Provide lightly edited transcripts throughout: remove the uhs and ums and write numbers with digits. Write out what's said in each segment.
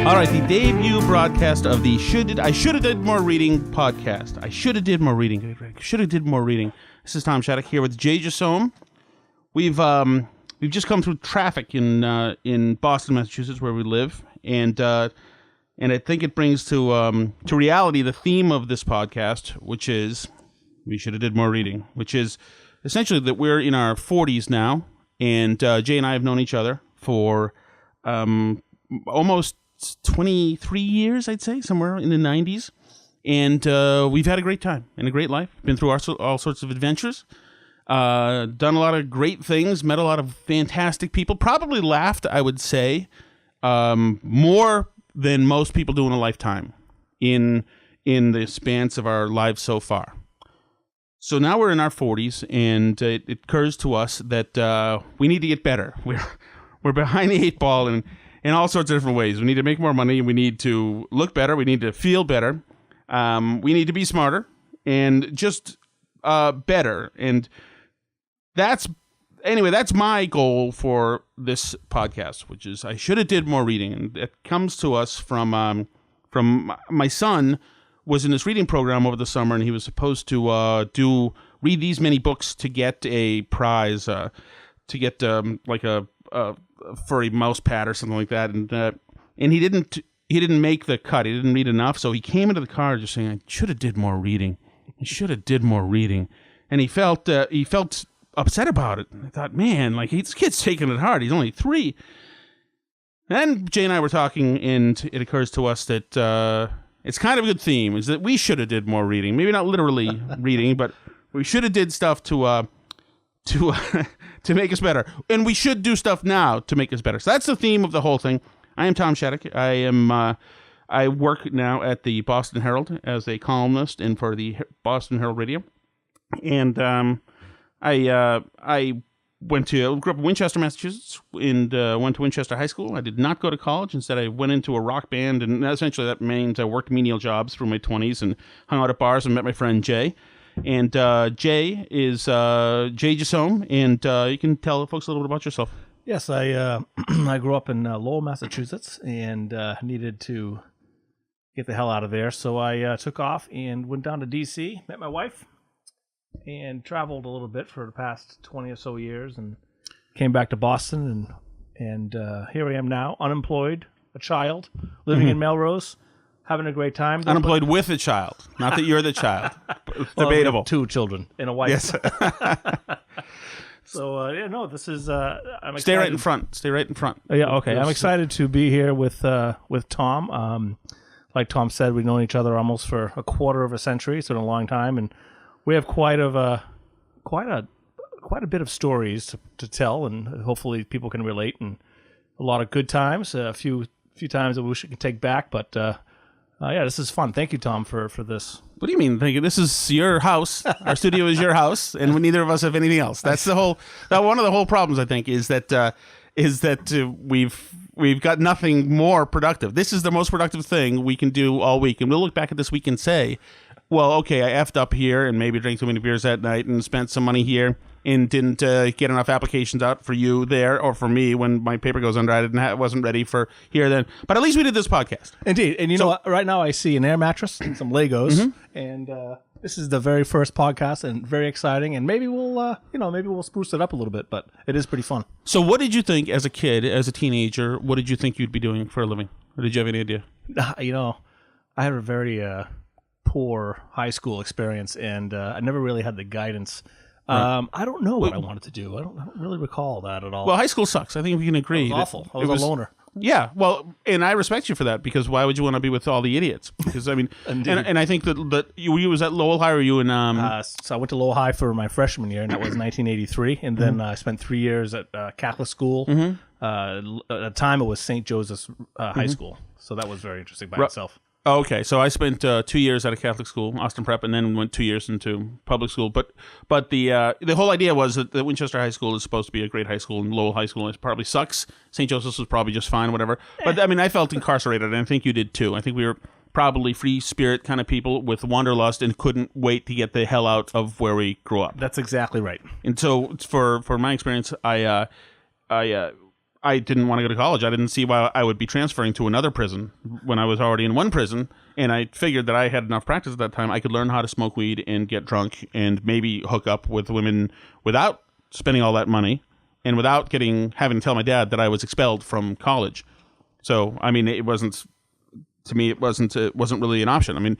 All right, the debut broadcast of the I Should Have Did More Reading podcast. I should have did more reading. Should have did more reading. This is Tom Shattuck here with Jay Jasome. We've just come through traffic in Boston, Massachusetts, where we live, and I think it brings to reality the theme of this podcast, which is we should have did more reading, which is essentially that we're in our 40s now, and Jay and I have known each other for almost 23 years, I'd say, somewhere in the 90s. And we've had a great time and a great life. Been through all sorts of adventures. Done a lot of great things. Met a lot of fantastic people. Probably laughed, I would say, more than most people do in a lifetime in the spans of our lives so far. So now we're in our 40s, and it occurs to us that we need to get better. We're behind the eight ball in all sorts of different ways. We need to make more money. We need to look better. We need to feel better. We need to be smarter and just better. And that's my goal for this podcast, which is I should have did more reading. And it comes to us from my son was in this reading program over the summer, and he was supposed to read these many books to get a prize, to get like a furry mouse pad or something like that, and he didn't make the cut. He didn't read enough, so he came into the car just saying, "I should have did more reading. I should have did more reading," and he felt upset about it. I thought, man, like this kid's taking it hard. He's only 3. Then Jay and I were talking, and it occurs to us that it's kind of a good theme is that we should have did more reading. Maybe not literally reading, but we should have did stuff to make us better. And we should do stuff now to make us better. So that's the theme of the whole thing. I am Tom Shattuck. I work now at the Boston Herald as a columnist and for the Boston Herald Radio. And I grew up in Winchester, Massachusetts, and went to Winchester High School. I did not go to college. Instead, I went into a rock band, and essentially that means I worked menial jobs through my 20s and hung out at bars and met my friend Jay. And Jay is Jay Jasome, and you can tell folks a little bit about yourself. Yes, I I grew up in Lowell, Massachusetts, and needed to get the hell out of there. So I took off and went down to D.C., met my wife, and traveled a little bit for the past 20 or so years, and came back to Boston, and here I am now, unemployed, a child, living in Melrose, having a great time. Unemployed with a child. Not that you're the child. It's debatable. We have 2 children and a wife. Yes. So, this is... I'm excited. Stay right in front. Stay right in front. Yeah, okay. I'm excited to be here with Tom. Like Tom said, we've known each other almost for a quarter of a century. It's been a long time, and we have quite a bit of stories to tell, and hopefully people can relate. And a lot of good times, a few times that we wish we could take back, but this is fun. Thank you, Tom, for this. What do you mean? Thank you. This is your house. Our studio is your house, and neither of us have anything else. That's one of the whole problems. I think is that we've got nothing more productive. This is the most productive thing we can do all week, and we'll look back at this week and say, well, okay, I effed up here and maybe drank too many beers that night and spent some money here and didn't get enough applications out for you there or for me when my paper goes under. I wasn't ready for here then. But at least we did this podcast. Indeed. And know what? Right now I see an air mattress and some Legos. And this is the very first podcast and very exciting. And maybe we'll spruce it up a little bit, but it is pretty fun. So what did you think as a kid, as a teenager, what did you think you'd be doing for a living? Or did you have any idea? I had a very... poor high school experience, and I never really had the guidance. Right. I don't know what I wanted to do. I don't really recall that at all. Well, high school sucks. I think we can agree. It was awful. I was a loner. Yeah, well, and I respect you for that, because why would you want to be with all the idiots? Because I mean, and I think that you was at Lowell High, or you in? So I went to Lowell High for my freshman year, and that was 1983, and then I spent 3 years at Catholic school. At the time, it was St. Joseph's High School, so that was very interesting by itself. Oh, okay, so I spent 2 years at a Catholic school, Austin Prep, and then went 2 years into public school. But the whole idea was that Winchester High School is supposed to be a great high school, and Lowell High School probably sucks. St. Joseph's was probably just fine, whatever. But I mean, I felt incarcerated, and I think you did too. I think we were probably free spirit kind of people with wanderlust and couldn't wait to get the hell out of where we grew up. That's exactly right. And so for my experience, I I didn't want to go to college. I didn't see why I would be transferring to another prison when I was already in one prison. And I figured that I had enough practice at that time. I could learn how to smoke weed and get drunk and maybe hook up with women without spending all that money and without having to tell my dad that I was expelled from college. So, I mean, it wasn't really an option. I mean,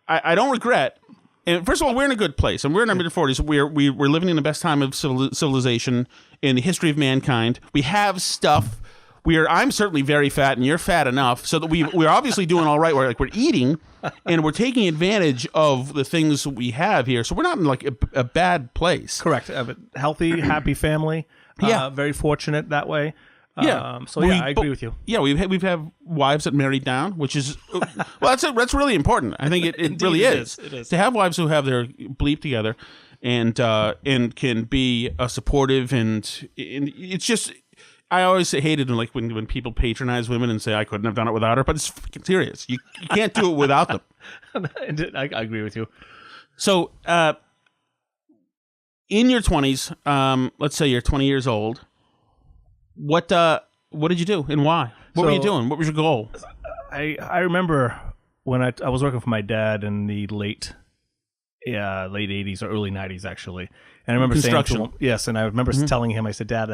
I don't regret. And first of all, we're in a good place, and we're in our mid-40s. We're living in the best time of civilization in the history of mankind. We have stuff. I'm certainly very fat, and you're fat enough, so that we're obviously doing all right. We're eating, and we're taking advantage of the things we have here. So we're not in like a bad place. Correct. I have a healthy, happy family. Yeah. Very fortunate that way. Yeah. I agree with you. Yeah, we've had wives that married down, which is that's really important. I think it really is. It is To have wives who have their bleep together and can be supportive and it's just. I always hated when people patronize women and say I couldn't have done it without her, but it's fucking serious. You can't do it without them. I agree with you. So, in your 20s, let's say you're 20 years old. What did you do and why? What were you doing? What was your goal? I remember when I was working for my dad in the late 80s or early 90s actually, and I remember saying to him, yes, and I remember telling him, I said, Dad,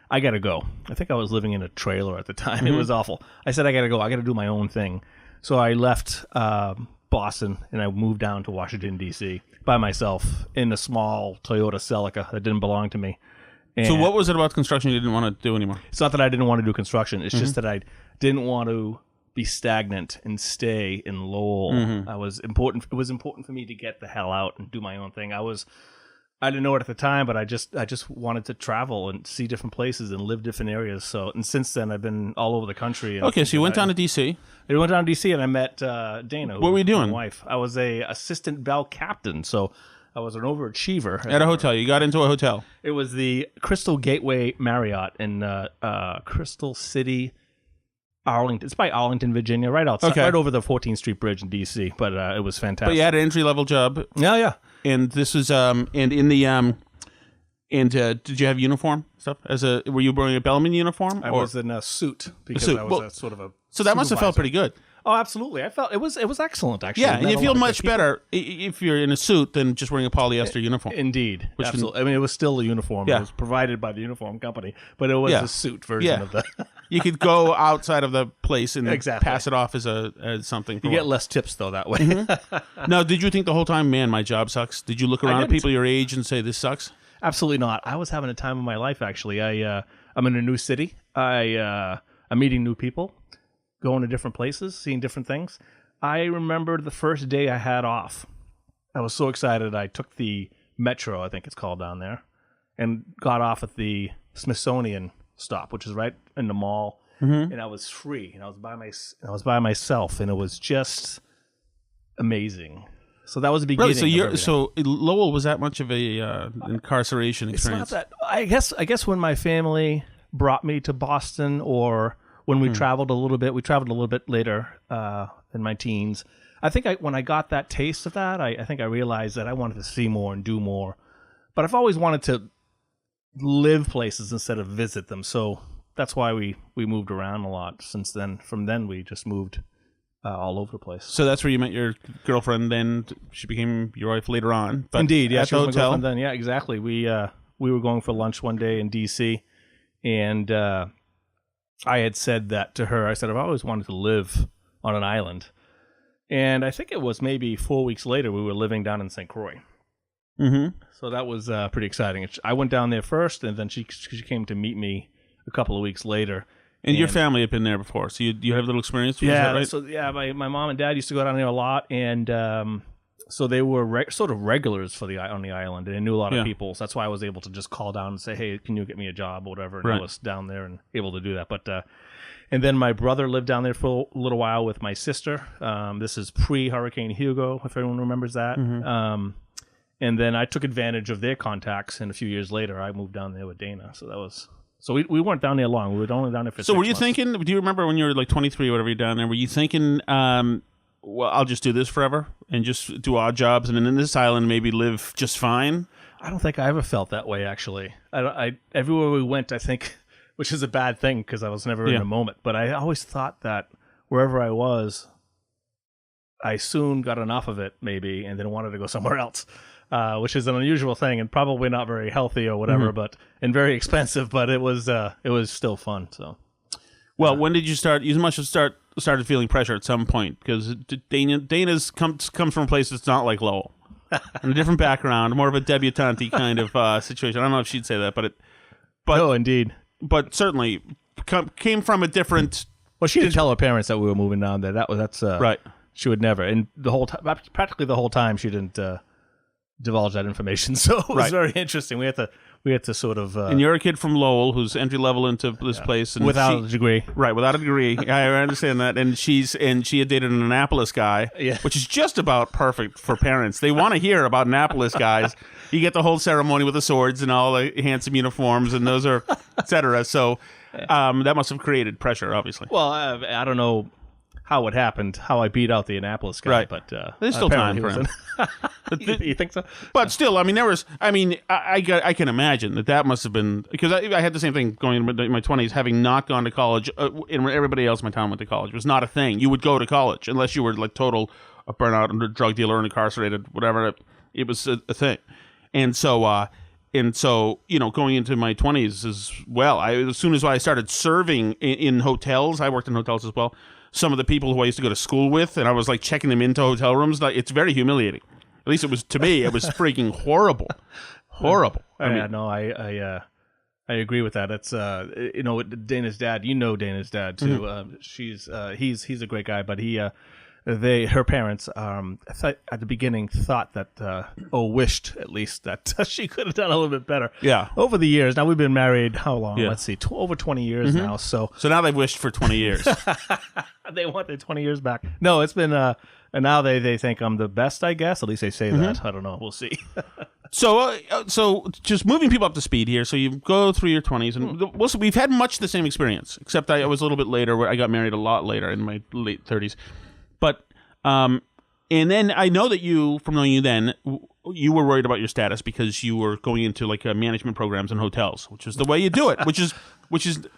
I gotta go. I think I was living in a trailer at the time. It was awful. I said, I gotta go. I gotta do my own thing. So I left Boston and I moved down to Washington D.C. by myself in a small Toyota Celica that didn't belong to me. And So what was it about construction you didn't want to do anymore? it's not that I didn't want to do construction. It's just that I didn't want to be stagnant and stay in Lowell. It was important for me to get the hell out and do my own thing. I didn't know it at the time, but I just wanted to travel and see different places and live different areas. So, and since then, I've been all over the country. Okay, so you went down to D.C. I went down to D.C. and I met Dana. What were you doing? My wife. I was a assistant bell captain, so I was an overachiever. At a hotel. You got into a hotel. It was the Crystal Gateway Marriott in Crystal City, Arlington. It's by Arlington, Virginia, right outside, right over the 14th Street Bridge in D.C. But it was fantastic. But you had an entry-level job. Yeah. And this was did you have uniform stuff? Were you wearing a bellman uniform? I was in a suit because I was a sort of a So that must have felt pretty good. Oh, absolutely. I felt it was excellent actually. Yeah, and you feel much better if you're in a suit than just wearing a polyester uniform. Indeed. Absolutely. I mean, it was still a uniform. Yeah. It was provided by the uniform company, but it was a suit version of the You could go outside of the place and Exactly. pass it off as something. You get less tips though that way. Now, did you think the whole time, man, my job sucks? Did you look around at people your age and say this sucks? Absolutely not. I was having a time of my life actually. I'm in a new city. I'm meeting new people, going to different places, seeing different things. I remember the first day I had off. I was so excited. I took the Metro, I think it's called down there, and got off at the Smithsonian stop, which is right in the mall. And I was free, and I was by myself, and it was just amazing. So that was the beginning. Really? So Lowell was that much of a incarceration experience? It's not that. I guess when my family brought me to Boston, or when we traveled a little bit later in my teens. I think when I got that taste of that, I think I realized that I wanted to see more and do more. But I've always wanted to live places instead of visit them. So that's why we moved around a lot since then. From then, we just moved all over the place. So that's where you met your girlfriend. Then she became your wife later on. But Indeed, yeah, at she the was my hotel. girlfriend then. Yeah, exactly. We were going for lunch one day in D.C. and I had said that to her. I said, I've always wanted to live on an island. And I think it was maybe 4 weeks later we were living down in St. Croix. So that was pretty exciting. I went down there first, and then she came to meet me a couple of weeks later. And your family had been there before, so you have a little experience with that, right? So my mom and dad used to go down there a lot, and so they were sort of regulars on the island, and they knew a lot of people. So that's why I was able to just call down and say, "Hey, can you get me a job or whatever?" And I was down there and able to do that. But and then my brother lived down there for a little while with my sister. This is pre-Hurricane Hugo, if everyone remembers that. And then I took advantage of their contacts, and a few years later, I moved down there with Dana. So that was. So we weren't down there long. We were only down there for 6 months. So were you thinking, do you remember when you were like 23 or whatever you're down there, were you thinking, well, I'll just do this forever and just do odd jobs and then in this island maybe live just fine? I don't think I ever felt that way, actually. I everywhere we went, I think which is a bad thing because I was never in a moment. But I always thought that wherever I was, I soon got enough of it, maybe, and then wanted to go somewhere else, which is an unusual thing and probably not very healthy or whatever, and very expensive. But it was still fun. So, well, when did you start? You must have started feeling pressure at some point because Dana's comes from a place that's not like Lowell, and a different background, more of a debutante kind of situation. I don't know if she'd say that, but no, indeed, but certainly came from a different. Well, she didn't tell her parents that we were moving down there. That's right. She would never, and practically the whole time, she didn't divulge that information. So it was very interesting. We had to sort of. And you're a kid from Lowell who's entry level into this place, and without a degree, right? Without a degree, I understand that. And she had dated an Annapolis guy, which is just about perfect for parents. They want to hear about Annapolis guys. You get the whole ceremony with the swords and all the handsome uniforms, and those are, etc. So that must have created pressure, obviously. Well, I don't know how it happened, how I beat out the Annapolis guy, right. But there's still time for him. You think so? But still, I mean, I can imagine that must have been, because I had the same thing going in my 20s, having not gone to college, and everybody else in my town went to college. It was not a thing. You would go to college unless you were like total a burnout and a drug dealer and incarcerated, whatever. It was a thing. And so, going into my 20s as well, as soon as I started serving in hotels, I worked in hotels as well. Some of the people who I used to go to school with, and I was like checking them into hotel rooms. Like, it's very humiliating. At least it was to me. It was freaking horrible. I agree with that. It's Dana's dad. You know Dana's dad too. Mm-hmm. He's a great guy, but her parents at the beginning thought that wished at least that she could have done a little bit better. Yeah. Over the years, now we've been married how long? Let's see, over 20 years now. So now they've wished for 20 years. They want their 20 years back. No, it's been and now they think I'm the best, I guess. At least they say that. I don't know. We'll see. So just moving people up to speed here. So you go through your 20s, and we've had much the same experience, except I was a little bit later. Where I got married a lot later in my late 30s. But and then I know that from knowing you then, you were worried about your status because you were going into like management programs in hotels, which is the way you do it, which is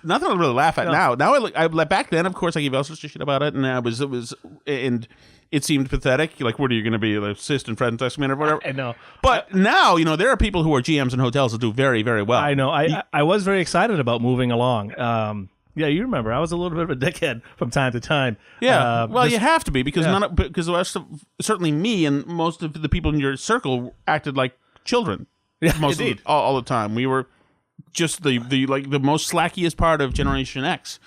nothing to really laugh at now. Now I back then, of course, I gave all sorts of shit about it, and it seemed pathetic. Like, what are you going to be, the assistant front desk manager or whatever? I know. But now, there are people who are GMs in hotels that do very, very well. I know. I was very excited about moving along. Yeah, you remember I was a little bit of a dickhead from time to time. Yeah, you have to be because because the rest of, certainly me and most of the people in your circle acted like children. Yeah, most indeed. All the time. We were just the most slackiest part of Generation X.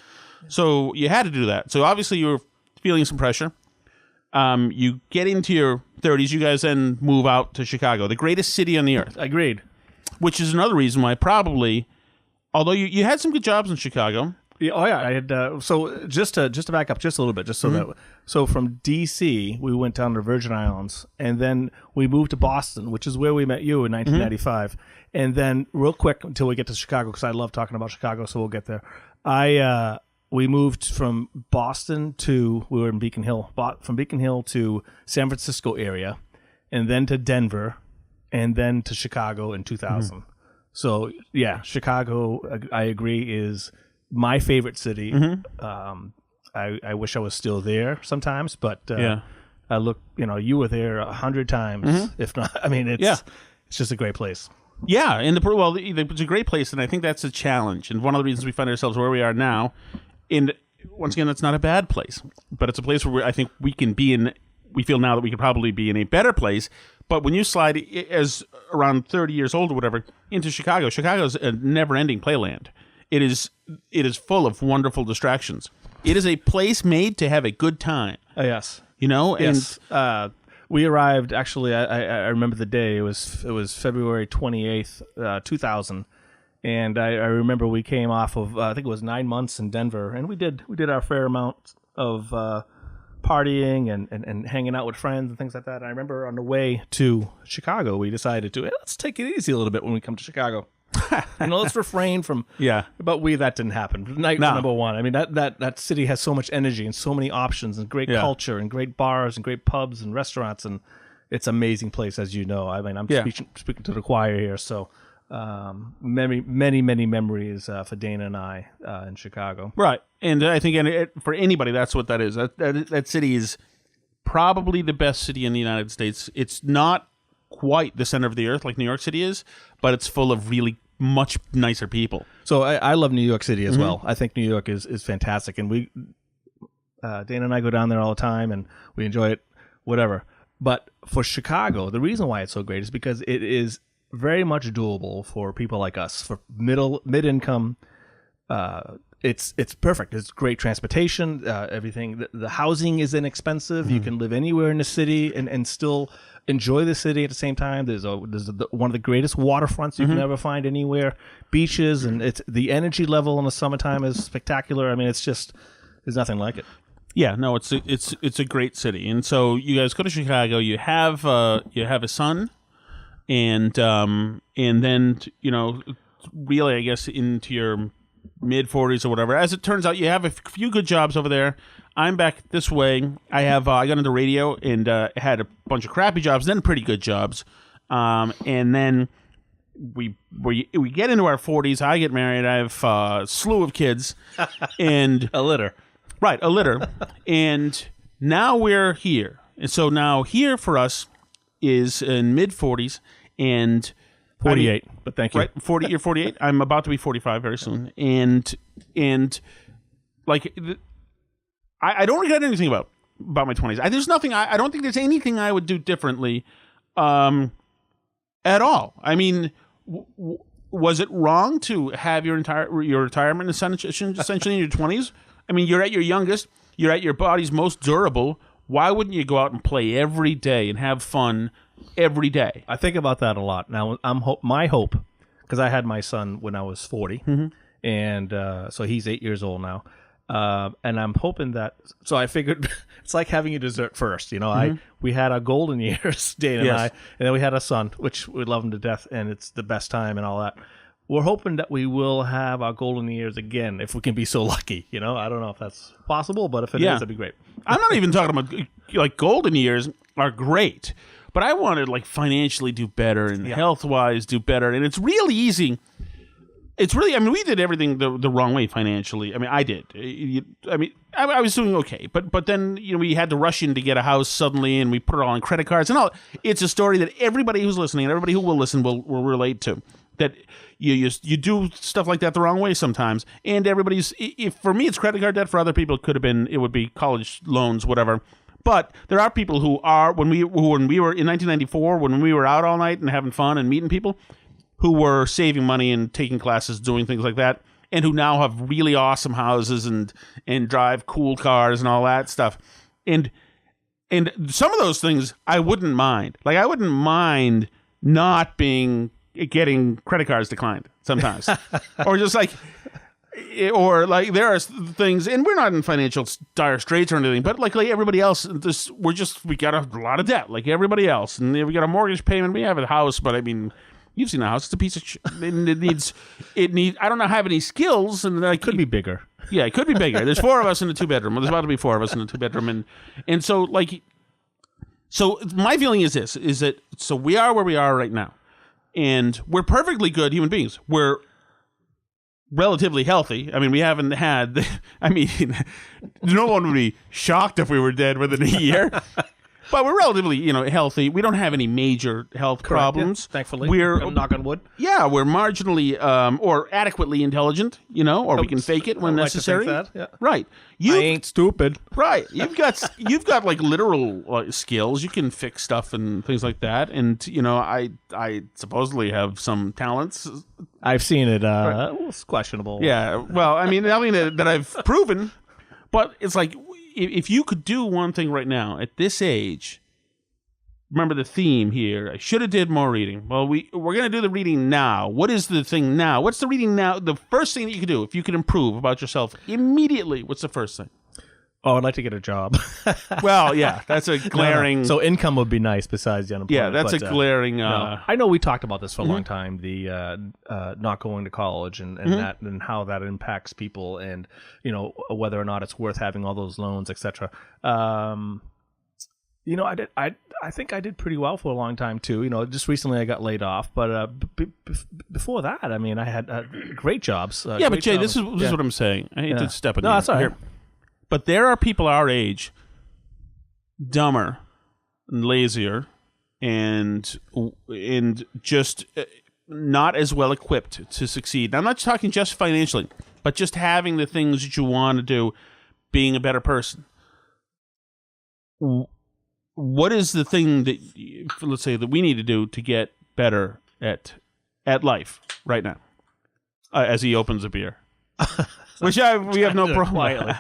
So you had to do that. So obviously you were feeling some pressure. You get into your 30s. You guys then move out to Chicago, the greatest city on the earth. Agreed. Which is another reason why probably, although you had some good jobs in Chicago. Yeah, I had. So just to back up just a little bit, just so from D.C. we went down to Virgin Islands, and then we moved to Boston, which is where we met you in 1995. And then real quick until we get to Chicago, because I love talking about Chicago, so we'll get there. We moved from Boston we were in Beacon Hill, from Beacon Hill to San Francisco area, and then to Denver, and then to Chicago in 2000. So yeah, Chicago, I agree, is my favorite city. I wish I was still there sometimes, but I look, you were there 100 times, if not. I mean, it's just a great place. Yeah, and it's a great place, and I think that's a challenge. And one of the reasons we find ourselves where we are now, and once again, it's not a bad place, but it's a place where I think we can be in. We feel now that we could probably be in a better place. But when you slide as around 30 years old or whatever into Chicago's a never-ending playland. It is full of wonderful distractions. It is a place made to have a good time. Yes. Yes. And we arrived, actually, I remember the day. It was February 28th, 2000. And I remember we came off of, I think it was 9 months in Denver. And we did our fair amount of partying and hanging out with friends and things like that. And I remember on the way to Chicago, we decided to, let's take it easy a little bit when we come to Chicago. Let's refrain from. Yeah. But that didn't happen. Number one. I mean, that city has so much energy and so many options and great culture and great bars and great pubs and restaurants, and it's an amazing place, as you know. I mean, I'm speaking to the choir here. So many memories for Dana and I in Chicago. Right, and I think for anybody, that's what that is. That city is probably the best city in the United States. It's not quite the center of the earth like New York City is, but it's full of really much nicer people. So I love New York City as well. I think New York is fantastic, and we Dana and I go down there all the time, and we enjoy it, whatever. But for Chicago, the reason why it's so great is because it is very much doable for people like us, for mid-income. It's perfect. It's great transportation. Everything. The housing is inexpensive. You can live anywhere in the city and still enjoy the city at the same time. There's one of the greatest waterfronts you can ever find anywhere. Beaches, and the energy level in the summertime is spectacular. I mean, there's nothing like it. Yeah, no, it's a great city, and so you guys go to Chicago. You have a son, and then really, I guess into your mid-40s or whatever. As it turns out, you have a few good jobs over there. I'm back this way. I got into radio and had a bunch of crappy jobs, then pretty good jobs, and then we get into our 40s. I get married. I have a slew of kids, and A litter. Right, a litter. And now we're here. And so now here for us is in mid-40s and 48, but thank you. Right, 40. You're 48. I'm about to be 45 very soon. And like, I don't regret anything about my 20s. There's nothing. I don't think there's anything I would do differently, at all. I mean, was it wrong to have your retirement essentially in your 20s? I mean, you're at your youngest. You're at your body's most durable. Why wouldn't you go out and play every day and have fun every day? I think about that a lot. Now, my hope, because I had my son when I was 40, and so he's 8 years old now, and I'm hoping that. So I figured it's like having a dessert first. We had our golden years, Dana and I, and then we had a son, which we love him to death, and it's the best time and all that. We're hoping that we will have our golden years again if we can be so lucky. I don't know if that's possible, but if it is, that'd be great. I'm not even talking about like golden years are great, but I want to like financially do better and health-wise do better. And it's really easy. It's really, I mean, we did everything the wrong way financially. I mean, I did. I was doing okay, but then we had to rush in to get a house suddenly, and we put it all on credit cards and all. It's a story that everybody who's listening and everybody who will listen will relate to. That you do stuff like that the wrong way sometimes, and for me it's credit card debt. For other people it would be college loans, whatever. But there are people who when we were in 1994 when we were out all night and having fun and meeting people, who were saving money and taking classes, doing things like that, and who now have really awesome houses and drive cool cars and all that stuff. And some of those things I wouldn't mind. Like I wouldn't mind not getting credit cards declined sometimes, or just like, or like there are things, and we're not in financial dire straits or anything, but like everybody else, we got a lot of debt like everybody else, and we got a mortgage payment. We have a house, but I mean, you've seen a house; it's a piece of shit. It needs. I don't have any skills, and it could be bigger. Yeah, it could be bigger. There's 4 of us in a 2-bedroom. There's about to be 4 of us in a 2-bedroom, and so like, so my feeling is this: is that so we are where we are right now. And we're perfectly good human beings. We're relatively healthy. I mean, we haven't had... I mean, no one would be shocked if we were dead within a year. But we're relatively, healthy. We don't have any major health problems. Yeah, thankfully. We're knock on wood. Yeah, we're marginally or adequately intelligent, or we can fake it when necessary. Like to think that, yeah. Right. I ain't stupid. Right. You've got like literal skills. You can fix stuff and things like that. And I supposedly have some talents. I've seen it. It's questionable. Yeah. Well, I mean, nothing that I've proven. But it's like, if you could do one thing right now at this age, remember the theme here. I should have did more reading. Well, we're going to do the reading now. What is the thing now? What's the reading now? The first thing that you could do if you could improve about yourself immediately. What's the first thing? Oh, I'd like to get a job. Well, yeah, that's a glaring. No. So income would be nice besides the unemployment. Yeah, that's a glaring. No. I know we talked about this for a long time. The not going to college and that and how that impacts people, and whether or not it's worth having all those loans, etc. You know, I think I did pretty well for a long time too. You know, just recently I got laid off, but before that, I mean, I had great jobs. Yeah, but Jay, this is what I'm saying. I hate to step in. No, that's all right. But there are people our age, dumber, and lazier, and just not as well equipped to succeed. Now, I'm not talking just financially, but just having the things that you want to do, being a better person. What is the thing that, let's say, that we need to do to get better at life right now? As he opens a beer, which we have no problem.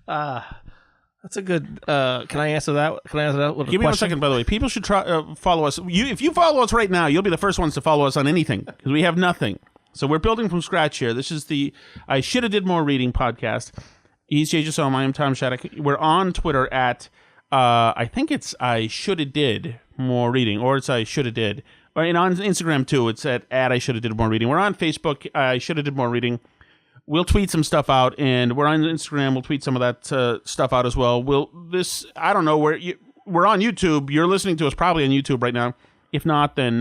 That's a good. Can I answer that? With a Give me 1 second, by the way. People should try follow us. If you follow us right now, you'll be the first ones to follow us on anything because we have nothing. So we're building from scratch here. This is the I Should Have Did More Reading podcast. He's Jay Jasome. I am Tom Shattuck. We're on Twitter at I think it's I Should Have Did More Reading, or it's I Should Have Did. And on Instagram too, it's at I Should Have Did More Reading. We're on Facebook. I Should Have Did More Reading. We'll tweet some stuff out, and we're on Instagram. We'll tweet some of that stuff out as well. I don't know where we're on YouTube. You're listening to us probably on YouTube right now. If not, then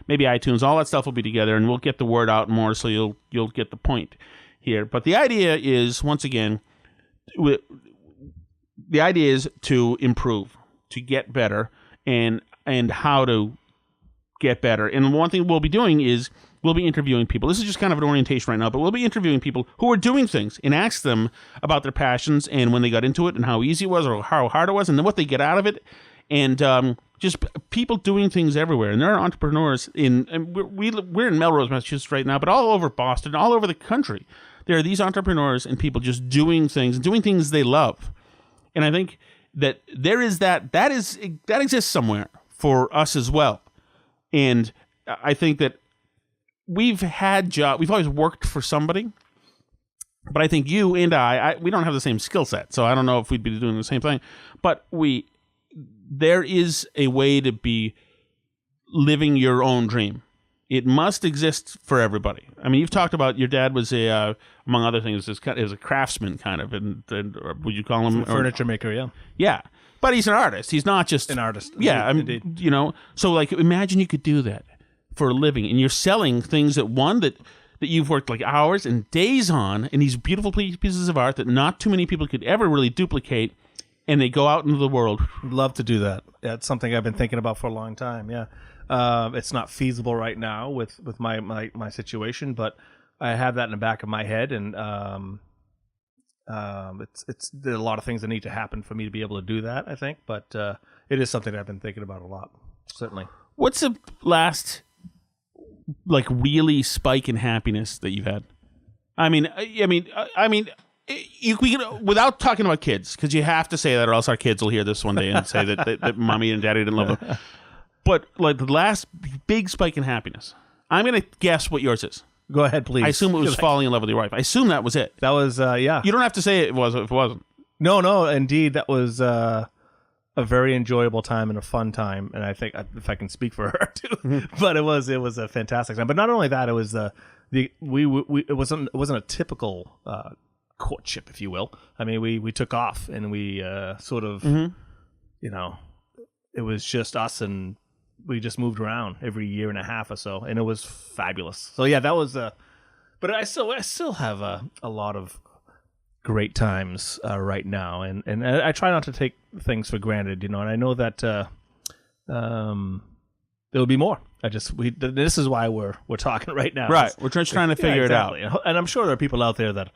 maybe iTunes. All that stuff will be together, and we'll get the word out more, so you'll get the point here. But the idea is, once again, the idea is to improve, to get better, and how to get better. And one thing we'll be doing is we'll be interviewing people. This is just kind of an orientation right now, but we'll be interviewing people who are doing things and ask them about their passions and when they got into it and how easy it was or how hard it was and then what they get out of it. And just people doing things everywhere. And there are entrepreneurs we're in Melrose, Massachusetts right now, but all over Boston, all over the country. There are these entrepreneurs and people just doing things they love. And I think that there is that exists somewhere for us as well. And I think that we've always worked for somebody, but I think you and we don't have the same skill set, so I don't know if we'd be doing the same thing. But there is a way to be living your own dream. It must exist for everybody. I mean, you've talked about your dad was among other things, is a craftsman kind of, and or would you call him a furniture maker? Yeah, yeah. But he's an artist. He's not just an artist. Yeah, Indeed. You know. So, like, imagine you could do that for a living, and you're selling things that you've worked like hours and days on, and these beautiful pieces of art that not too many people could ever really duplicate, and they go out into the world. Love to do that. Yeah, it's something I've been thinking about for a long time. Yeah, it's not feasible right now with my situation, but I have that in the back of my head, and there are a lot of things that need to happen for me to be able to do that, I think, but it is something that I've been thinking about a lot, certainly. What's the last really spike in happiness that you've had? I mean, without talking about kids, because you have to say that, or else our kids will hear this one day and say that mommy and daddy didn't love them. But like the last big spike in happiness, I'm gonna guess what yours is. Go ahead, please. I assume it was falling in love with your wife. I assume that was it. That was yeah. You don't have to say it was if it wasn't. No, indeed, that was a very enjoyable time and a fun time, and I think if I can speak for her too, but it was a fantastic time. But not only that, it was it wasn't a typical courtship, if you will. I mean, we took off and we sort of, you know, it was just us, and we just moved around every year and a half or so, and it was fabulous. So yeah, that was but I still have a lot of great times right now, and I try not to take things for granted, you know, and I know that there'll be more. This is why we're talking right now. Right. We're just trying to figure it out. And I'm sure there are people out there that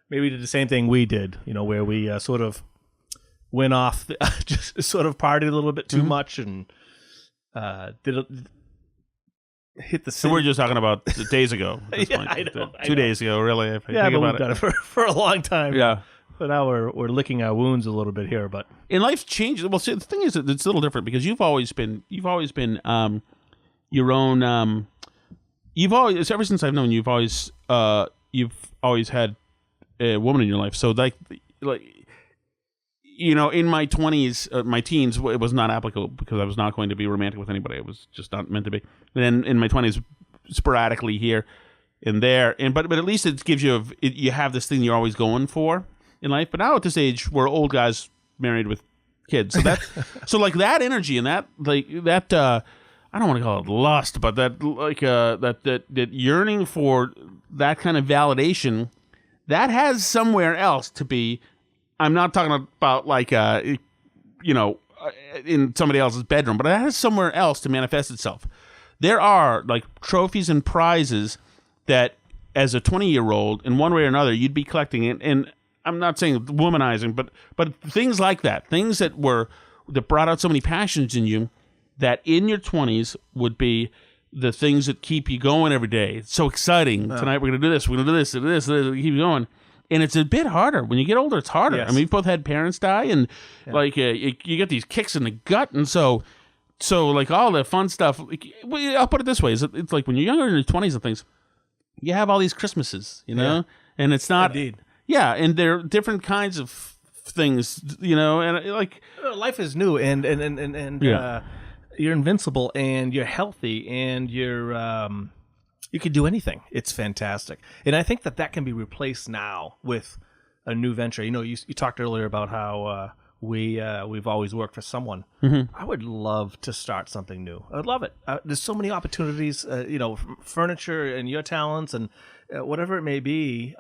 maybe did the same thing we did, you know, where we sort of went off, just sort of partied a little bit too much and hit the city. So we're just talking about days ago. At this point. I know. 2 days ago, really. If I yeah, think but about we've done it for a long time. Yeah. But now we're licking our wounds a little bit here. But and life's changed. Well, see, the thing is that it's a little different because you've always been your own. You've always, ever since I've known you, you've always had a woman in your life. So like you know, in my 20s, my teens, it was not applicable because I was not going to be romantic with anybody. It was just not meant to be. And then in my 20s, sporadically here and there, but at least it gives you you have this thing you're always going for in life. But now at this age, we're old guys married with kids. So that, so like that energy and that I don't want to call it lust, but that that yearning for that kind of validation, that has somewhere else to be. I'm not talking about like in somebody else's bedroom, but it has somewhere else to manifest itself. There are like trophies and prizes that, as a 20-year-old, in one way or another, you'd be collecting. And I'm not saying womanizing, but things like that, things that brought out so many passions in you, that in your 20s would be the things that keep you going every day. It's so exciting. Tonight we're going to do this. We're going to do this, keep you going. And it's a bit harder. When you get older, it's harder. Yes. I mean, we've both had parents die, and you get these kicks in the gut. And so like all the fun stuff, I'll put it this way. It's like when you're younger in your 20s and things, you have all these Christmases, and it's not... Indeed. Yeah, and there are different kinds of things, and like... Life is new, and you're invincible, and you're healthy, and you can do anything. It's fantastic. And I think that can be replaced now with a new venture. You talked earlier about how we've always worked for someone. Mm-hmm. I would love to start something new. I'd love it. There's so many opportunities, furniture and your talents and whatever it may be,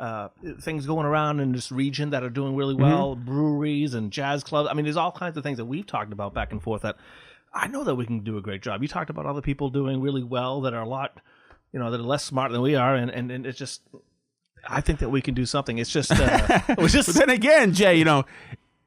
things going around in this region that are doing really well, breweries and jazz clubs. I mean, there's all kinds of things that we've talked about back and forth that I know that we can do a great job. You talked about other people doing really well that are a lot... that are less smart than we are, and it's just, I think that we can do something. It's just, But then again, Jay,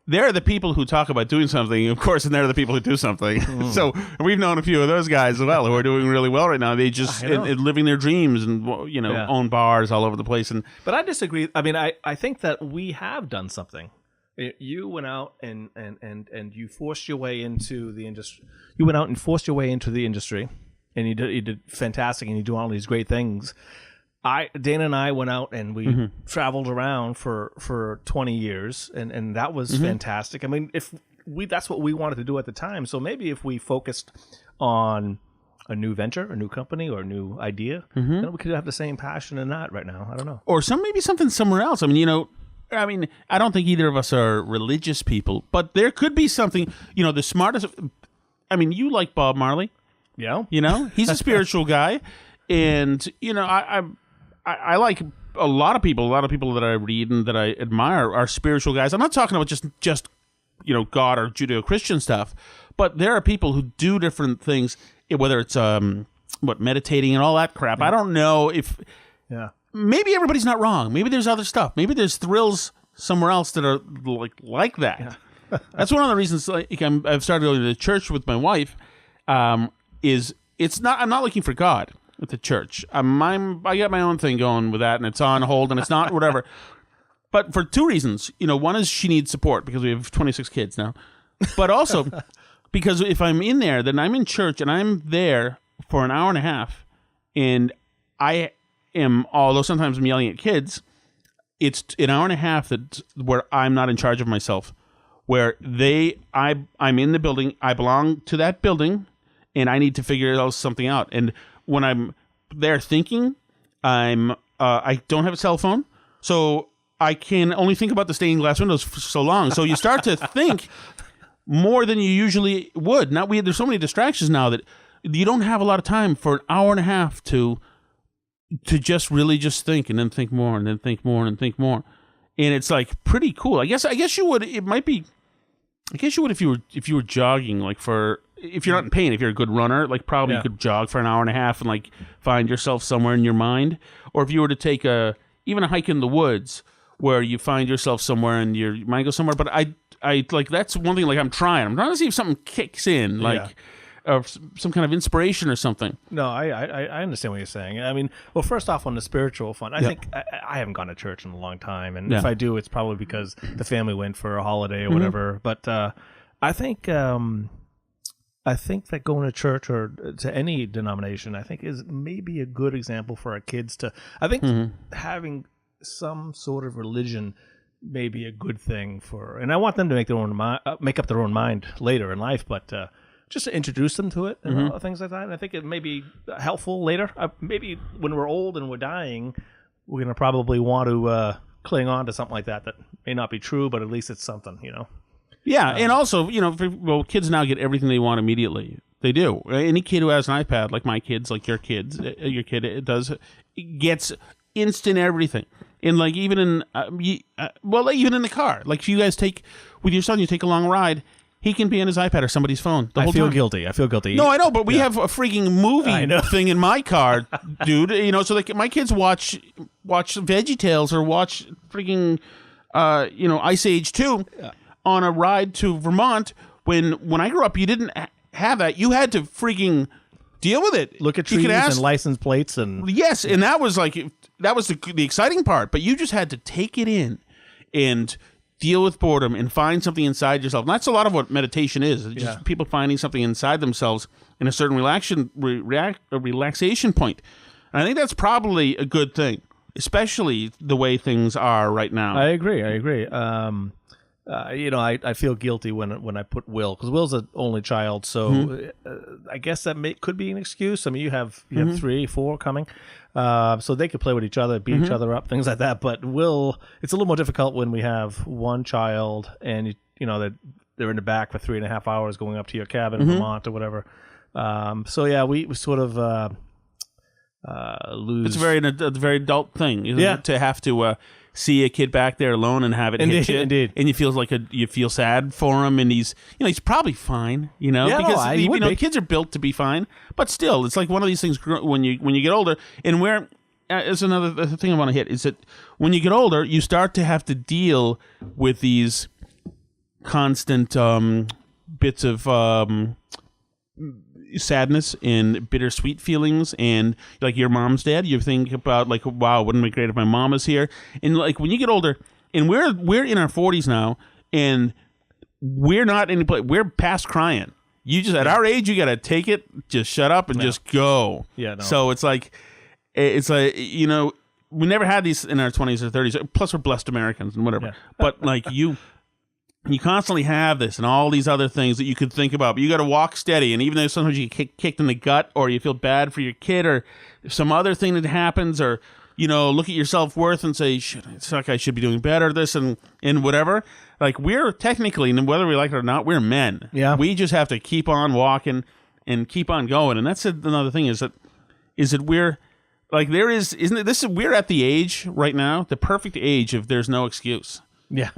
there are the people who talk about doing something, of course, and there are the people who do something. So we've known a few of those guys as well who are doing really well right now. They just living their dreams and own bars all over the place. But I disagree. I mean, I think that we have done something. You went out and you forced your way into the industry. You went out and forced your way into the industry. And you did fantastic, and you do all these great things. Dana and I went out and we traveled around for 20 years, and that was fantastic. I mean, that's what we wanted to do at the time. So maybe if we focused on a new venture, a new company, or a new idea, then we could have the same passion in that right now. I don't know. Or maybe something somewhere else. I mean, I don't think either of us are religious people, but there could be something. The smartest. I mean, you like Bob Marley. Yeah, he's a spiritual guy, and I like a lot of people that I read and that I admire are spiritual guys. I'm not talking about just God or Judeo-Christian stuff, but there are people who do different things, whether it's meditating and all that crap. I don't know if maybe everybody's not wrong. Maybe there's other stuff. Maybe there's thrills somewhere else that are like that. Yeah. That's one of the reasons I've started going to church with my wife. I'm not looking for God at the church. I got my own thing going with that, and it's on hold, and it's not whatever. But for two reasons. One is she needs support because we have 26 kids now. But also because if I'm in there, then I'm in church, and I'm there for an hour and a half, and I am, although sometimes I'm yelling at kids, it's an hour and a half where I'm not in charge of myself, where I'm in the building, I belong to that building, and I need to figure something out. And when I'm there thinking, I don't have a cell phone, so I can only think about the stained glass windows for so long. So you start to think more than you usually would. There's so many distractions now that you don't have a lot of time for an hour and a half to just really just think, and then think more, and then think more, and think more. And it's like pretty cool. I guess you would. It might be. I guess you would if you were jogging, like if you're not in pain, if you're a good runner, like probably you could jog for an hour and a half and like find yourself somewhere in your mind. Or if you were to take even a hike in the woods where you find yourself somewhere and your mind goes somewhere. But I like, that's one thing, like I'm trying to see if something kicks in, like some kind of inspiration or something. No, I understand what you're saying. I mean, well, first off, on the spiritual front, I think I haven't gone to church in a long time, and if I do, it's probably because the family went for a holiday or whatever. But I think that going to church or to any denomination, I think, is maybe a good example for our kids to. I think having some sort of religion may be a good thing and I want them to make up their own mind later in life, but. Just to introduce them to it and things like that. And I think it may be helpful later. Maybe when we're old and we're dying, we're going to probably want to cling on to something like that may not be true, but at least it's something, Yeah, and also, well, kids now get everything they want immediately. They do. Any kid who has an iPad, like my kids, like your kid, it does, it gets instant everything. And like even in, even in the car, like if you guys take with your son, you take a long ride, he can be on his iPad or somebody's phone the whole time. I feel guilty. No, I know, but we have a freaking movie thing in my car, dude. So like my kids watch VeggieTales or watch freaking, Ice Age 2 on a ride to Vermont. When I grew up, you didn't have that. You had to freaking deal with it. Look at trees and license plates and yes, and that was the exciting part. But you just had to take it in and deal with boredom and find something inside yourself. And that's a lot of what meditation is. It's just people finding something inside themselves in a certain relaxation point. And I think that's probably a good thing, especially the way things are right now. I agree. I feel guilty when I put Will, because Will's an only child, so I guess that could be an excuse. I mean, you have 3, 4 coming, so they could play with each other, beat each other up, things like that. But Will, it's a little more difficult when we have one child and they're in the back for 3.5 hours going up to your cabin in Vermont or whatever. So yeah, we sort of lose. It's a very adult thing, isn't it, to have to see a kid back there alone and have it hit you. Indeed. And you feel sad for him, and he's probably fine, because kids are built to be fine, but still, it's like one of these things when you get older, and where is another thing I want to hit is that when you get older, you start to have to deal with these constant bits of sadness and bittersweet feelings, and like your mom's dead, you think about like, wow, wouldn't it be great if my mom was here? And like when you get older, and we're in our 40s now, and we're not in place, we're past crying. You just at our age, you gotta take it, just shut up and just go. So it's like we never had these in our 20s or 30s, plus we're blessed Americans and whatever, but like you constantly have this and all these other things that you could think about, but you got to walk steady. And even though sometimes you get kicked in the gut, or you feel bad for your kid, or some other thing that happens, or look at your self-worth and say, shit, it's like I should be doing better, this and whatever. Like, we're technically, and whether we like it or not, we're men. Yeah. We just have to keep on walking and keep on going. And that's another thing is that we're like, we're at the age right now, the perfect age of there's no excuse. Yeah.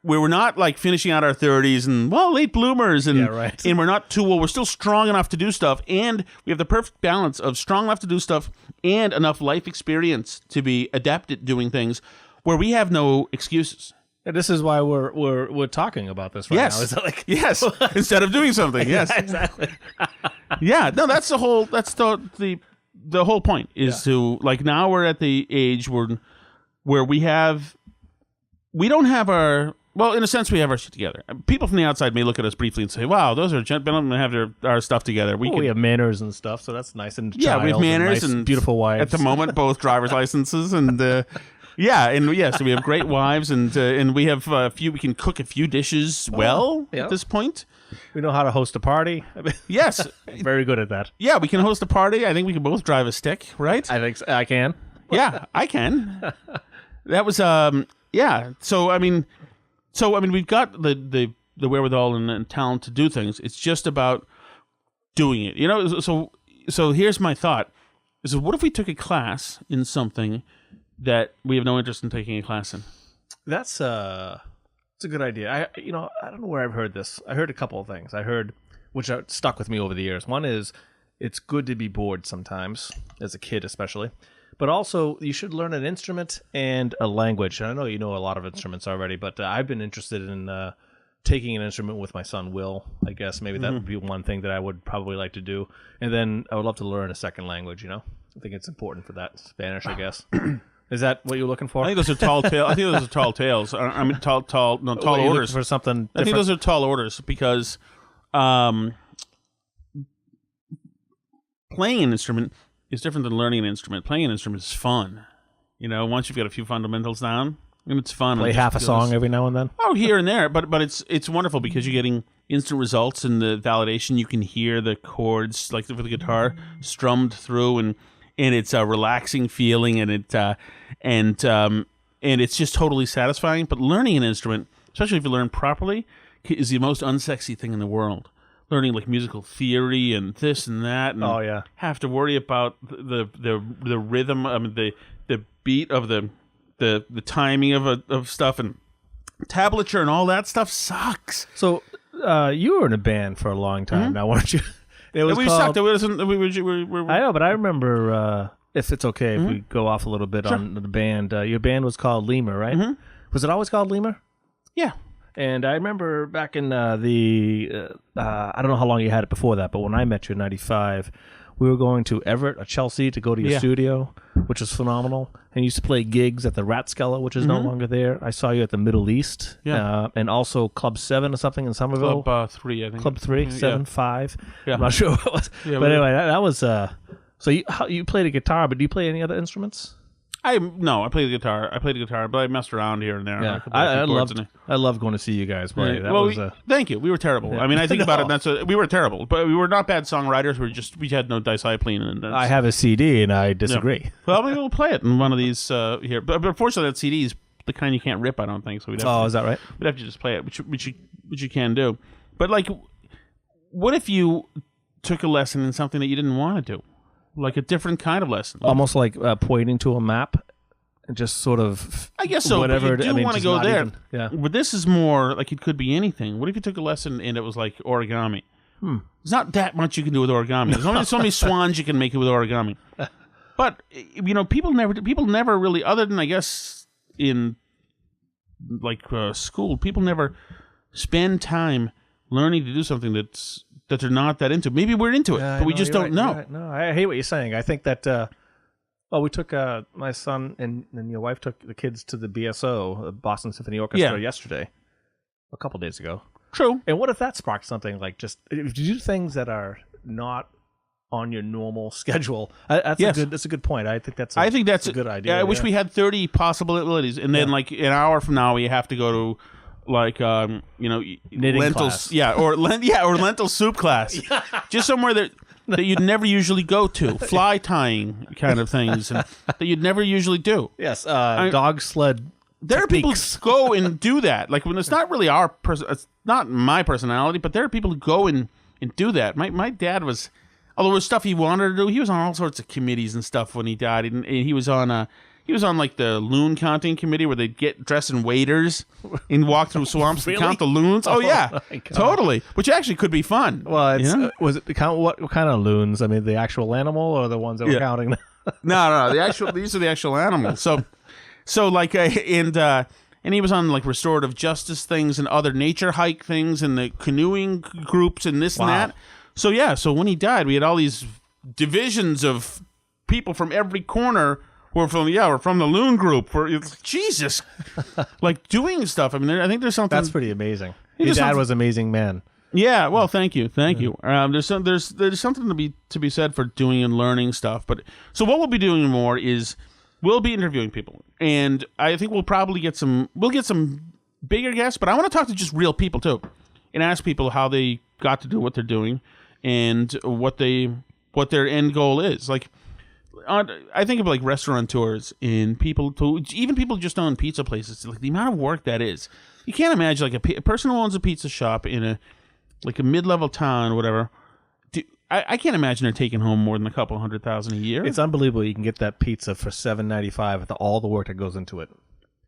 We're not like finishing out our 30s and late bloomers and and we're not too old. We're still strong enough to do stuff, and we have the perfect balance of strong enough to do stuff and enough life experience to be adept at doing things where we have no excuses. And this is why we're talking about this right now. Is that like yes, instead of doing something. Yes, exactly. That's the whole point is to like, now we're at the age where we don't have our. Well, in a sense, we have our shit together. People from the outside may look at us briefly and say, wow, those are gentlemen that have our stuff together. We have manners and stuff, so that's nice. And we have manners and beautiful wives. At the moment, both driver's licenses and so we have great wives, and we have a few. We can cook a few dishes at this point. We know how to host a party. Yes, very good at that. Yeah, we can host a party. I think we can both drive a stick, right? I think so. I can. Yeah, I can. That was So we've got the wherewithal and talent to do things. It's just about doing it. So here's my thought: is what if we took a class in something that we have no interest in taking a class in? That's a good idea. I don't know where I've heard this. I heard a couple of things. I heard which stuck with me over the years. One is it's good to be bored sometimes, as a kid especially. But also, you should learn an instrument and a language. And I know you know a lot of instruments already, but I've been interested in taking an instrument with my son, Will. I guess maybe that would be one thing that I would probably like to do. And then I would love to learn a second language, I think it's important for that. Spanish, I guess. Is that what you're looking for? I think those are tall tales. Tall orders. For something different. I think those are tall orders because playing an instrument is different than learning an instrument. Playing an instrument is fun. Once you've got a few fundamentals down, and it's fun. Play half a song every now and then. Oh, here and there, but it's wonderful because you're getting instant results and the validation. You can hear the chords like for the guitar strummed through, and it's a relaxing feeling, and it's just totally satisfying. But learning an instrument, especially if you learn properly, is the most unsexy thing in the world. Learning like musical theory and this and that, and Oh, yeah. have to worry about the rhythm, the beat of the timing of stuff, and tablature and all that stuff sucks. So you were in a band for a long time now, weren't you? It was we called, sucked. It wasn't. We I know, but I remember, if it's okay if we go off a little bit on the band, your band was called Lemur, right? Was it always called Lemur? yeah. And I remember back in I don't know how long you had it before that, but when I met you in '95, we were going to Everett or Chelsea to go to your studio, which was phenomenal. And you used to play gigs at the Rathskeller, which is no longer there. I saw you at the Middle East, and also Club 7 or something in Somerville. Club 3, I think. Club 3, 7, 5. Yeah. I'm not sure what it was. Yeah, but anyway, that was... so you played a guitar, but do you play any other instruments? I played the guitar. But I messed around here and there. Yeah, could play a few chords I loved going to see you guys play. Yeah. That Well, was thank you. We were terrible. I mean, I think about it. We were terrible, but we were not bad songwriters. We had no discipline. And I have a CD, and I disagree. Well, maybe we'll play it in one of these here. But unfortunately, that CD is the kind you can't rip. I don't think so. We'd have is that right? We'd have to just play it, which you can do. But like, what if you took a lesson in something that you didn't want to do, like a different kind of lesson? Almost like pointing to a map. Just sort of, I guess so. Whatever. But you do want to go there. Yeah. But this is more like it could be anything. What if you took a lesson and it was like origami? There's not that much you can do with origami. There's only so many swans you can make it with origami. But people never really, other than I guess in like school, people never spend time learning to do something that they're not that into. Maybe we're into it, but we just don't know. Right. No, I hate what you're saying. I think that. We took my son and your wife took the kids to the BSO, the Boston Symphony Orchestra, yesterday, a couple days ago. True. And what if that sparks something like just if you do things that are not on your normal schedule? That's a good point. I think that's a good idea. Yeah, I wish we had 30 possibilities, and then like an hour from now we have to go to like knitting lentils, class. or lentil soup class, just somewhere that you'd never usually go to, fly tying kind of things that you'd never usually do. Yes, dog sled. There techniques. are people who go and do that. Like when it's not really it's not my personality, but there are people who go and do that. My dad was, although it was stuff he wanted to do, he was on all sorts of committees and stuff when he died. And he was on like the loon counting committee where they'd get dressed in waders and walk through swamps Really? and count the loons. Oh yeah, my God. totally. Which actually could be fun. Well, was it count what kind of loons? I mean, the actual animal or the ones that were counting? No. These are the actual animals. So like and he was on like restorative justice things and other nature hike things and the canoeing groups and this and that. So yeah. So when he died, we had all these divisions of people from every corner. We're from the loon group. Jesus, like doing stuff. I mean, I think there's something That's pretty amazing. Your dad was an amazing man. Yeah, well, thank you. There's something to be said for doing and learning stuff. But so what we'll be doing more is we'll be interviewing people, and I think we'll get some bigger guests. But I want to talk to just real people too, and ask people how they got to do what they're doing and what their end goal is. Like, I think of like restaurateurs and people just own pizza places. Like the amount of work that is, you can't imagine like a person who owns a pizza shop in a mid-level town or whatever. I can't imagine they're taking home more than a couple $100,000 a year. It's unbelievable you can get that pizza for $7.95 with all the work that goes into it.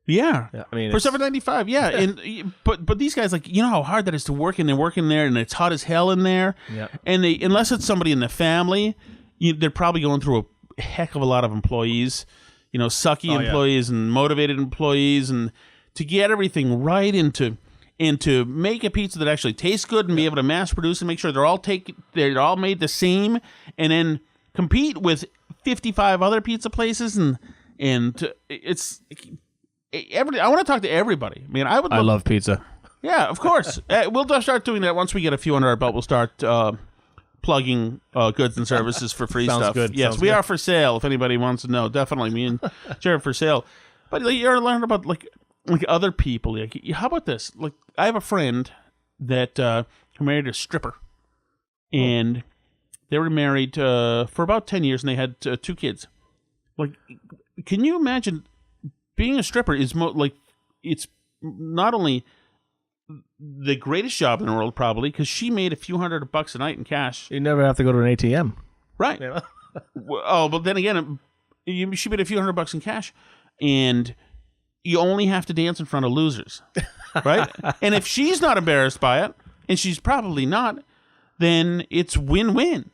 Yeah. I mean, for $7.95, yeah. And but these guys, like, you know how hard that is to work, and they're working there, and it's hot as hell in there. Yeah. And unless it's somebody in the family, they're probably going through a heck of a lot of employees, sucky employees and motivated employees, and to get everything right and to make a pizza that actually tastes good and be able to mass produce and make sure they're all made the same, and then compete with 55 other pizza places and it's I want to talk to everybody. I mean, I love pizza. Yeah, of course. We'll start doing that once we get a few under our belt. We'll start plugging goods and services for free Sounds stuff. good. Yes, Sounds we good. are for sale. If anybody wants to know, definitely me and Jared for sale. But you're learning about like other people. Like, how about this? Like, I have a friend that who married a stripper, and they were married for about 10 years, and they had 2 kids. Like, can you imagine being a stripper? Is like, it's not only the greatest job in the world, probably, because she made a few $100 a night in cash. You never have to go to an ATM. Right. You know? Oh, but then again, she made a few $100 in cash, and you only have to dance in front of losers, right? And if she's not embarrassed by it, and she's probably not, then it's win-win.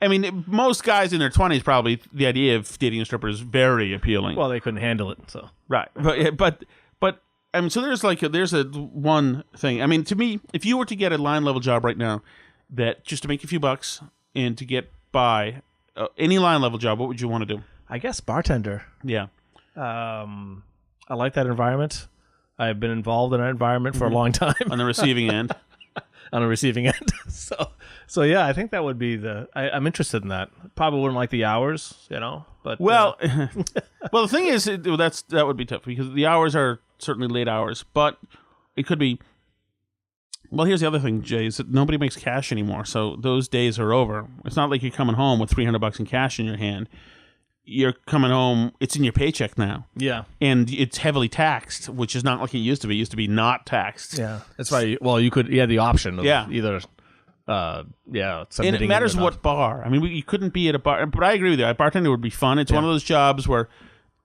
I mean, most guys in their 20s, probably the idea of dating a stripper is very appealing. Well, they couldn't handle it, so. Right. But I mean, so there's a one thing. I mean, to me, if you were to get a line level job right now, that just to make a few bucks and to get by any line level job, what would you want to do? I guess bartender. Yeah. I like that environment. I've been involved in that environment for a long time. On the receiving end. On the receiving end. So yeah, I think that would be I'm interested in that. Probably wouldn't like the hours, but well, well, the thing is, that would be tough because the hours are certainly late hours, but it could be. Well, here's the other thing, Jay, is that nobody makes cash anymore, so those days are over. It's not like you're coming home with $300 in cash in your hand. You're coming home; it's in your paycheck now. Yeah, and it's heavily taxed, which is not like it used to be. It used to be not taxed. Yeah, that's why. You had the option of either. And it matters what bar. I mean, you couldn't be at a bar, but I agree with you. A bartender would be fun. It's one of those jobs where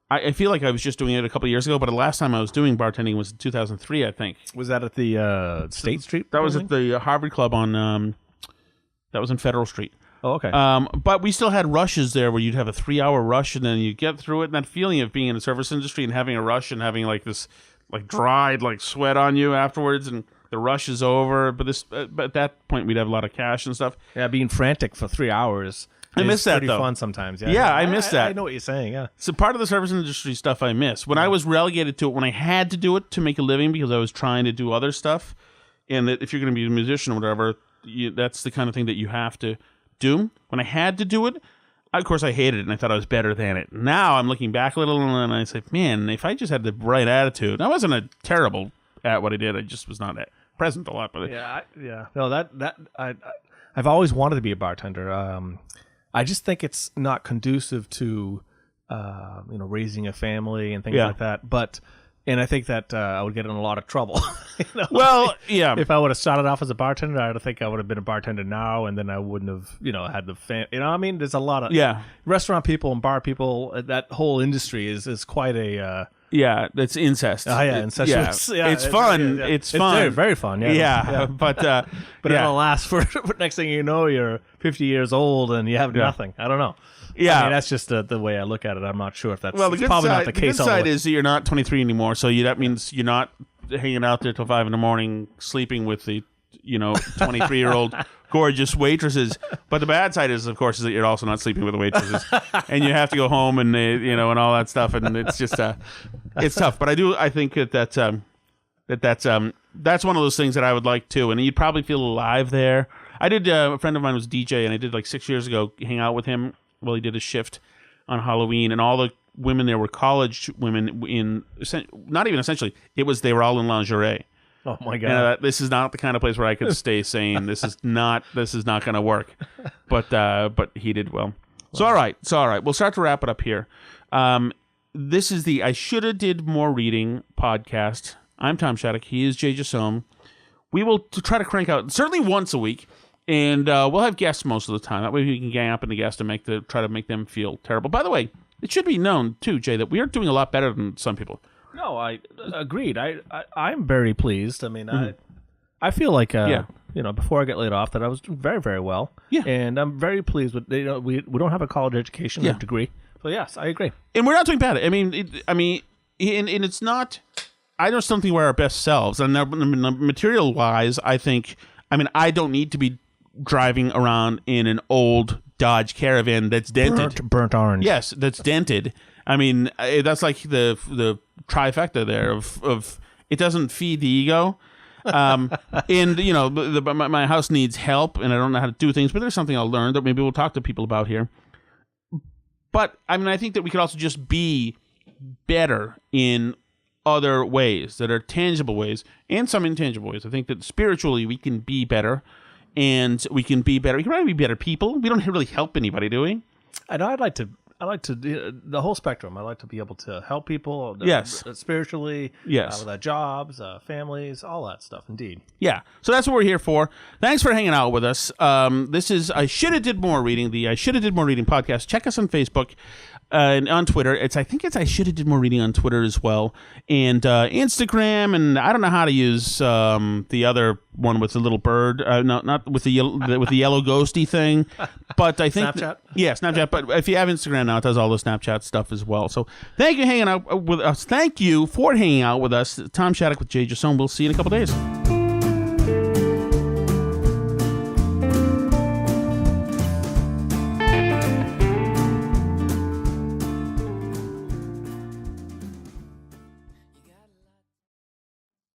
I feel like I was just doing it a couple of years ago, but the last time I was doing bartending was in 2003, I think. Was that at the State Street? That was at the Harvard Club on. That was in Federal Street. Oh, okay. But we still had rushes there where you'd have a 3-hour rush and then you get through it. And that feeling of being in the service industry and having a rush and having like this like dried like sweat on you afterwards and the rush is over. But at that point we'd have a lot of cash and stuff. Yeah, being frantic for 3 hours. I miss that pretty though. Fun sometimes. Yeah, I miss that. I know what you're saying. Yeah. So part of the service industry stuff I miss. When I was relegated to it, when I had to do it to make a living because I was trying to do other stuff, and that if you're going to be a musician or whatever, that's the kind of thing that you have to do. When I had to do it, of course I hated it and I thought I was better than it. Now I'm looking back a little and I say, man, if I just had the right attitude, I wasn't terrible at what I did. I just was not present a lot. But yeah. No, I've always wanted to be a bartender. I just think it's not conducive to raising a family and things like that. And I think that I would get in a lot of trouble. Well, yeah. If I would have started off as a bartender, I think I would have been a bartender now, and then I wouldn't have, had the fan. You know what I mean? There's a lot of restaurant people and bar people. That whole industry is quite a that's incest. Oh yeah, incestuous. Yeah. It's fun. Yeah. It's fun. Very, very fun. Yeah. But it'll last for next thing you know, you're 50 years old and you have nothing. I don't know. Yeah, I mean, that's just the way I look at it. I'm not sure if that's probably not the case. The good side is that you're not 23 anymore, so that means you're not hanging out there till 5 a.m, sleeping with the 23-year-old gorgeous waitresses. But the bad side is, of course, is that you're also not sleeping with the waitresses, and you have to go home and and all that stuff, and it's just it's tough. But I think that's one of those things that I would like too, and you'd probably feel alive there. I did a friend of mine was DJ, and I did like 6 years ago hang out with him. Well, he did a shift on Halloween, and all the women there were college women not even essentially. They were all in lingerie. Oh my god! And, this is not the kind of place where I could stay sane. This is not going to work. But he did well. So all right. We'll start to wrap it up here. This is the I Shoulda Did More Reading podcast. I'm Tom Shattuck. He is Jay Jasome. We will try to crank out certainly once a week. And we'll have guests most of the time. That way we can gang up on the guests and try to make them feel terrible. By the way, it should be known, too, Jay, that we are doing a lot better than some people. No, I agreed. I'm very pleased. I mean, I feel like, before I get laid off, that I was doing very, very well. Yeah. And I'm very pleased with, we don't have a college education or degree. So, yes, I agree. And we're not doing bad. I mean, and it's not, I just don't think we're our best selves. And material-wise, I don't need to be driving around in an old Dodge Caravan that's dented. Burnt orange. Yes, that's dented. I mean, that's like the trifecta there of it doesn't feed the ego. And my house needs help, and I don't know how to do things. But there's something I'll learn that maybe we'll talk to people about here. But I mean, I think that we could also just be better in other ways that are tangible ways and some intangible ways. I think that spiritually we can be better. And we can be better. We can probably be better people. We don't really help anybody, do we? I know. I'd like like to do the whole spectrum. I like to be able to help people. Yes. Spiritually. Yes. With our jobs, families, all that stuff. Indeed. Yeah. So that's what we're here for. Thanks for hanging out with us. This is I Shoulda Did More Reading, the I Shoulda Did More Reading podcast. Check us on Facebook and on Twitter. I think it's I Shoulda Did More Reading on Twitter as well. And Instagram. And I don't know how to use the other one with the little bird. No, not with the yellow ghosty thing. But I think Snapchat? Yeah, Snapchat. But if you have Instagram now, it does all the Snapchat stuff as well. So thank you for hanging out with us. Thank you for hanging out with us. Tom Shattuck with Jay Jasone. We'll see you in a couple days.